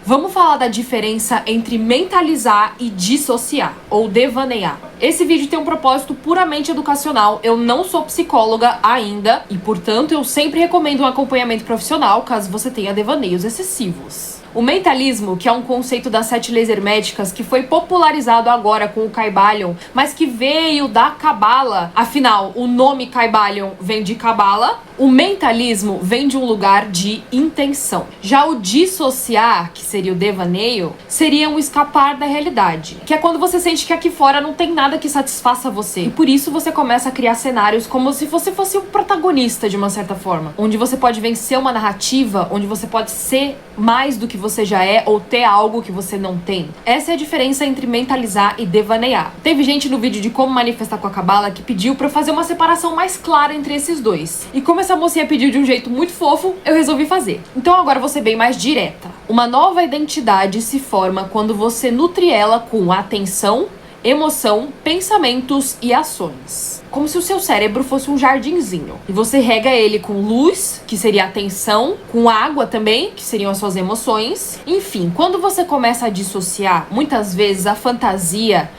Vamos falar da diferença entre mentalizar e dissociar, ou devanear. Esse vídeo tem um propósito puramente educacional, eu não sou psicóloga ainda e, portanto, eu sempre recomendo um acompanhamento profissional caso você tenha devaneios excessivos. O mentalismo, que é um conceito das 7 leis herméticas que foi popularizado agora com o Kybalion, mas que veio da Cabala, afinal, o nome Kybalion vem de Cabala, o mentalismo vem de um lugar de intenção. Já o dissociar, que seria o devaneio, seria um escapar da realidade, que é quando você sente que aqui fora não tem nada que satisfaça você. E por isso você começa a criar cenários como se você fosse o protagonista de uma certa forma, onde você pode vencer uma narrativa, onde você pode ser mais do que você já é ou ter algo que você não tem. Essa é a diferença entre mentalizar e devanear. Teve gente no vídeo de como manifestar com a Cabala que pediu pra eu fazer uma separação mais clara entre esses dois. E como essa mocinha pediu de um jeito muito fofo, eu resolvi fazer. Então agora eu vou ser bem mais direta. Uma nova identidade se forma quando você nutre ela com atenção, emoção, pensamentos e ações. Como se o seu cérebro fosse um jardinzinho. E você rega ele com luz, que seria a atenção, com água também, que seriam as suas emoções. Enfim, quando você começa a dissociar, muitas vezes a fantasia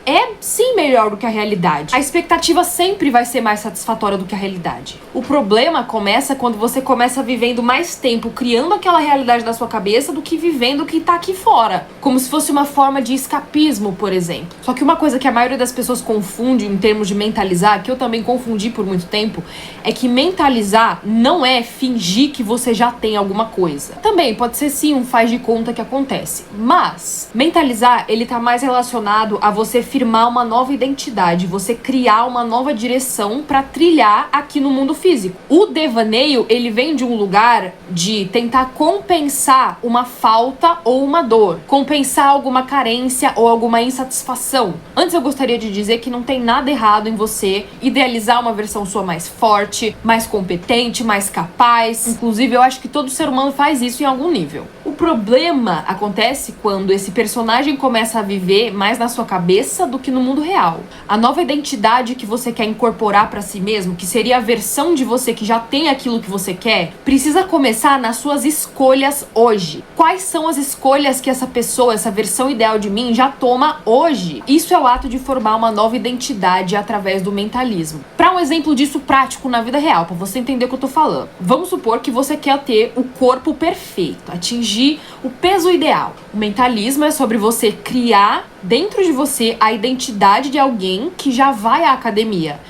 é sim melhor do que a realidade. A expectativa sempre vai ser mais satisfatória do que a realidade. O problema começa quando você começa vivendo mais tempo criando aquela realidade na sua cabeça do que vivendo o que tá aqui fora. Como se fosse uma forma de escapismo, por exemplo. Só que uma coisa que a maioria das pessoas confunde em termos de mentalizar, que eu também confundi por muito tempo, é que mentalizar não é fingir que você já tem alguma coisa. Também pode ser sim um faz de conta que acontece. Mas mentalizar, ele tá mais relacionado a você firmar uma nova identidade, você criar uma nova direção para trilhar aqui no mundo físico. O devaneio, ele vem de um lugar de tentar compensar uma falta ou uma dor, compensar alguma carência ou alguma insatisfação. Antes eu gostaria de dizer que não tem nada errado em você idealizar uma versão sua mais forte, mais competente, mais capaz. Inclusive, eu acho que todo ser humano faz isso em algum nível. O problema acontece quando esse personagem começa a viver mais na sua cabeça do que no mundo real. A nova identidade que você quer incorporar para si mesmo, que seria a versão de você que já tem aquilo que você quer, precisa começar nas suas escolhas hoje. Quais são as escolhas que essa pessoa, essa versão ideal de mim já toma hoje? Isso é o ato de formar uma nova identidade através do mentalismo. Para um exemplo disso prático na vida real, para você entender o que eu tô falando. Vamos supor que você quer ter o corpo perfeito, atingir o peso ideal. O mentalismo é sobre você criar dentro de você a identidade de alguém que já vai à academia.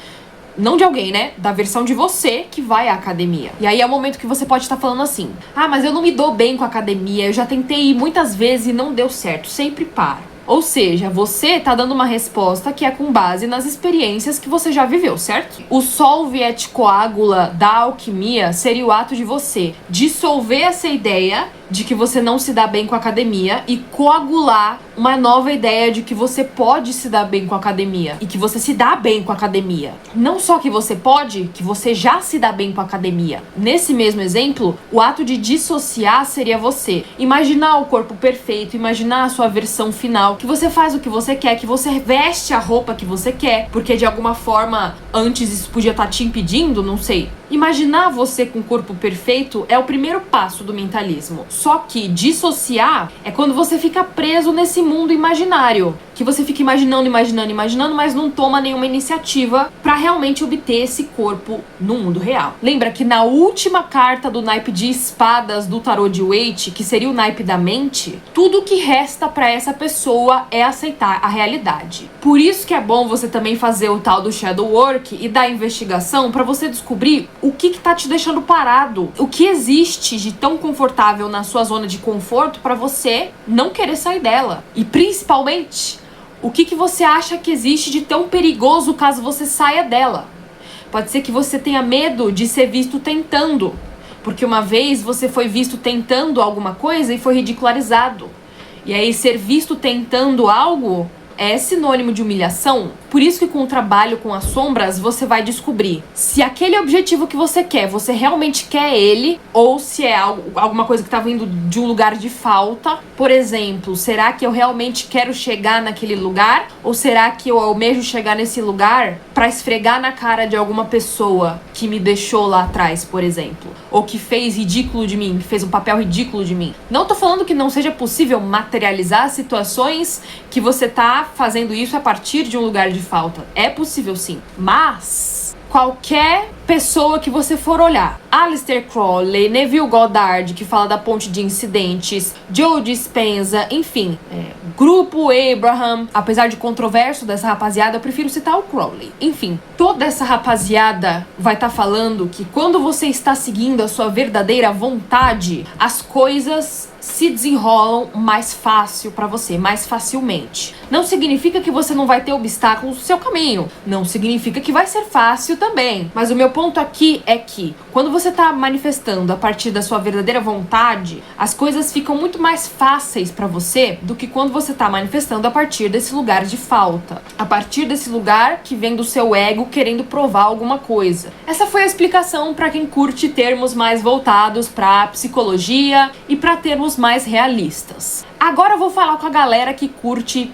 Não de alguém, né? Da versão de você que vai à academia. E aí é o momento que você pode estar falando assim: ah, mas eu não me dou bem com a academia, eu já tentei ir muitas vezes e não deu certo, sempre paro. Ou seja, você tá dando uma resposta que é com base nas experiências que você já viveu, certo? O solve et coagula da alquimia seria o ato de você dissolver essa ideia de que você não se dá bem com a academia e coagular uma nova ideia de que você pode se dar bem com a academia e que você se dá bem com a academia. Não só que você pode, que você já se dá bem com a academia. Nesse mesmo exemplo, o ato de dissociar seria você imaginar o corpo perfeito, imaginar a sua versão final, que você faz o que você quer, que você veste a roupa que você quer, porque de alguma forma antes isso podia estar te impedindo, não sei. Imaginar você com o corpo perfeito é o primeiro passo do mentalismo. Só que dissociar é quando você fica preso nesse mundo imaginário, que você fica imaginando, mas não toma nenhuma iniciativa pra realmente obter esse corpo no mundo real. Lembra que na última carta do naipe de espadas do tarô de Waite, que seria o naipe da mente, tudo que resta pra essa pessoa é aceitar a realidade. Por isso que é bom você também fazer o tal do shadow work e da investigação pra você descobrir o que tá te deixando parado, o que existe de tão confortável na sua zona de conforto pra você não querer sair dela. E principalmente, o que você acha que existe de tão perigoso caso você saia dela. Pode ser que você tenha medo de ser visto tentando, porque uma vez você foi visto tentando alguma coisa e foi ridicularizado. E aí ser visto tentando algo é sinônimo de humilhação. Por isso que com o trabalho com as sombras você vai descobrir se aquele objetivo que você quer, você realmente quer ele, ou se é alguma coisa que tá vindo de um lugar de falta. Por exemplo, será que eu realmente quero chegar naquele lugar? Ou será que eu almejo chegar nesse lugar pra pra esfregar na cara de alguma pessoa que me deixou lá atrás, por exemplo, ou que fez ridículo de mim, que fez um papel ridículo de mim. Não tô falando que não seja possível materializar situações que você tá fazendo isso a partir de um lugar de falta. É possível sim, mas qualquer pessoa que você for olhar, Aleister Crowley, Neville Goddard, que fala da ponte de incidentes, Joe Dispenza, enfim, Grupo Abraham, apesar de controverso dessa rapaziada, eu prefiro citar o Crowley. Enfim, toda essa rapaziada vai estar falando que quando você está seguindo a sua verdadeira vontade, as coisas se desenrolam mais fácil pra você, mais facilmente. Não significa que você não vai ter obstáculos no seu caminho. Não significa que vai ser fácil também. Mas o meu ponto aqui é que quando você tá manifestando a partir da sua verdadeira vontade, as coisas ficam muito mais fáceis pra você do que quando você tá manifestando a partir desse lugar de falta. A partir desse lugar que vem do seu ego querendo provar alguma coisa. Essa foi a explicação pra quem curte termos mais voltados pra psicologia e pra termos mais realistas. Agora eu vou falar com a galera que curte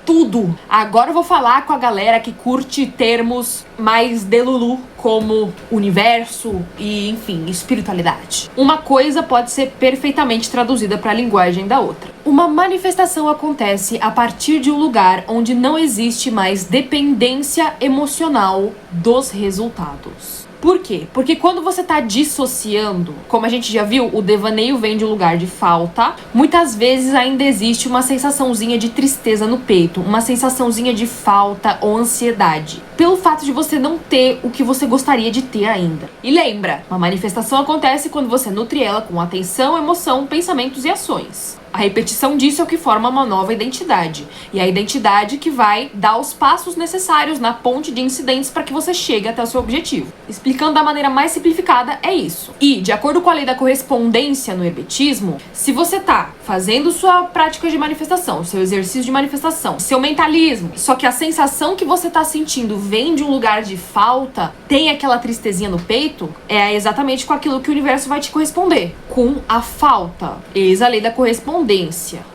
tudo. Agora eu vou falar com a galera que curte termos mais delulu, como universo e, enfim, espiritualidade. Uma coisa pode ser perfeitamente traduzida para a linguagem da outra. Uma manifestação acontece a partir de um lugar onde não existe mais dependência emocional dos resultados. Por quê? Porque quando você tá dissociando, como a gente já viu, o devaneio vem de um lugar de falta, muitas vezes ainda existe uma sensaçãozinha de tristeza no peito, uma sensaçãozinha de falta ou ansiedade, pelo fato de você não ter o que você gostaria de ter ainda. E lembra, uma manifestação acontece quando você nutre ela com atenção, emoção, pensamentos e ações. A repetição disso é o que forma uma nova identidade. E a identidade que vai dar os passos necessários na ponte de incidentes para que você chegue até o seu objetivo. Explicando da maneira mais simplificada, é isso. E, de acordo com a lei da correspondência no hermetismo, se você tá fazendo sua prática de manifestação, seu exercício de manifestação, seu mentalismo, só que a sensação que você tá sentindo vem de um lugar de falta, tem aquela tristezinha no peito, é exatamente com aquilo que o universo vai te corresponder. Com a falta. Eis a lei da correspondência.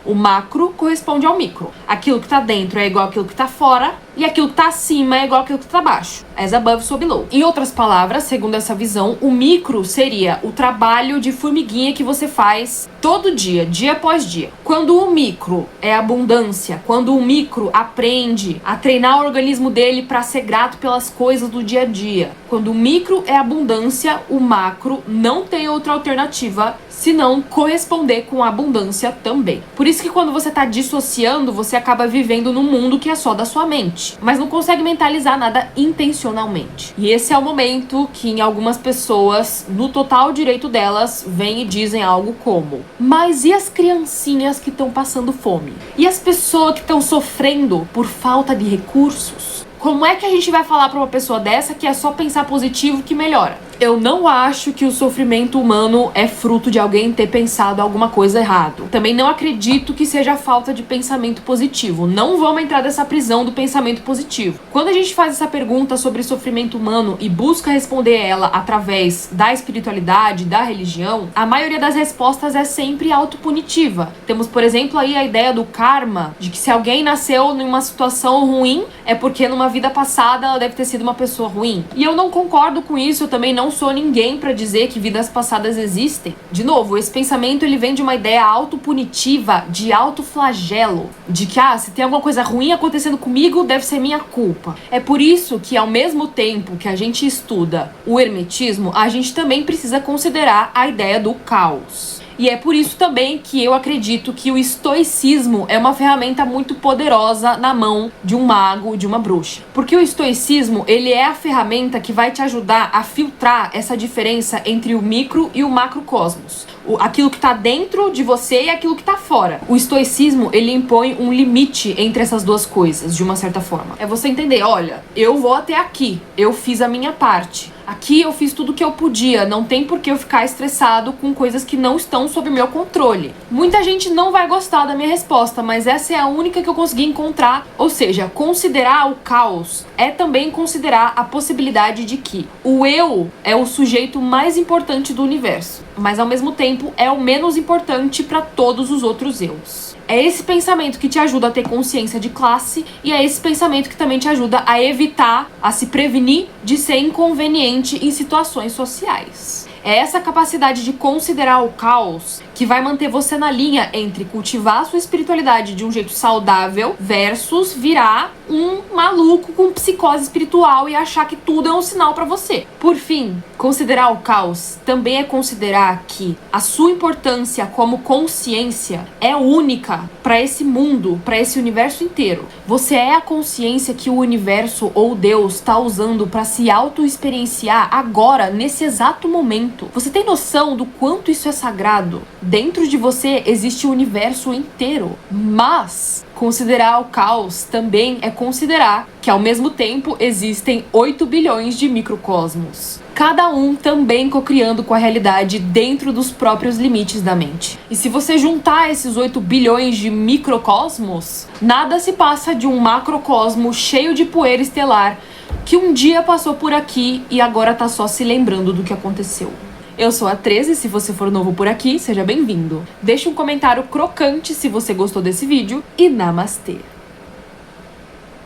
O macro corresponde ao micro. Aquilo que tá dentro é igual àquilo que tá fora, e aquilo que tá acima é igual àquilo que tá abaixo. As above, so below. Em outras palavras, segundo essa visão, o micro seria o trabalho de formiguinha que você faz todo dia, dia após dia. Quando o micro é abundância, quando o micro aprende a treinar o organismo dele para ser grato pelas coisas do dia a dia. Quando o micro é abundância, o macro não tem outra alternativa senão corresponder com a abundância também. Por isso que quando você tá dissociando, você acaba vivendo num mundo que é só da sua mente, mas não consegue mentalizar nada intencionalmente. E esse é o momento que em algumas pessoas, no total direito delas, vêm e dizem algo como: mas e as criancinhas que estão passando fome? E as pessoas que estão sofrendo por falta de recursos? Como é que a gente vai falar pra uma pessoa dessa que é só pensar positivo que melhora? Eu não acho que o sofrimento humano é fruto de alguém ter pensado alguma coisa errado. Também não acredito que seja falta de pensamento positivo. Não vamos entrar nessa prisão do pensamento positivo. Quando a gente faz essa pergunta sobre sofrimento humano e busca responder ela através da espiritualidade, da religião, a maioria das respostas é sempre autopunitiva. Temos, por exemplo, aí a ideia do karma, de que se alguém nasceu numa situação ruim, é porque numa vida passada ela deve ter sido uma pessoa ruim. E eu não concordo com isso, eu também não sou ninguém pra dizer que vidas passadas existem. De novo, esse pensamento ele vem de uma ideia autopunitiva, de autoflagelo, de que se tem alguma coisa ruim acontecendo comigo, deve ser minha culpa. É por isso que ao mesmo tempo que a gente estuda o hermetismo, a gente também precisa considerar a ideia do caos. E é por isso também que eu acredito que o estoicismo é uma ferramenta muito poderosa na mão de um mago, de uma bruxa. Porque o estoicismo, ele é a ferramenta que vai te ajudar a filtrar essa diferença entre o micro e o macrocosmos. Aquilo que tá dentro de você e aquilo que tá fora. O estoicismo, ele impõe um limite entre essas duas coisas, de uma certa forma. É você entender, olha, eu vou até aqui, eu fiz a minha parte. Aqui eu fiz tudo o que eu podia, não tem por que eu ficar estressado com coisas que não estão sob meu controle. Muita gente não vai gostar da minha resposta, mas essa é a única que eu consegui encontrar. Ou seja, considerar o caos é também considerar a possibilidade de que o eu é o sujeito mais importante do universo, mas ao mesmo tempo tempo é o menos importante para todos os outros eus. É esse pensamento que te ajuda a ter consciência de classe e é esse pensamento que também te ajuda a evitar, a se prevenir de ser inconveniente em situações sociais. É essa capacidade de considerar o caos que vai manter você na linha entre cultivar a sua espiritualidade de um jeito saudável versus virar um maluco com psicose espiritual e achar que tudo é um sinal pra você. Por fim, considerar o caos também é considerar que a sua importância como consciência é única pra esse mundo, pra esse universo inteiro. Você é a consciência que o universo ou Deus tá usando pra se auto-experienciar agora, nesse exato momento. Você tem noção do quanto isso é sagrado? Dentro de você existe o universo inteiro, mas considerar o caos também é considerar que ao mesmo tempo existem 8 bilhões de microcosmos. Cada um também cocriando com a realidade dentro dos próprios limites da mente. E se você juntar esses 8 bilhões de microcosmos, nada se passa de um macrocosmo cheio de poeira estelar que um dia passou por aqui e agora tá só se lembrando do que aconteceu. Eu sou a 13, se você for novo por aqui, seja bem-vindo. Deixe um comentário crocante se você gostou desse vídeo e namastê!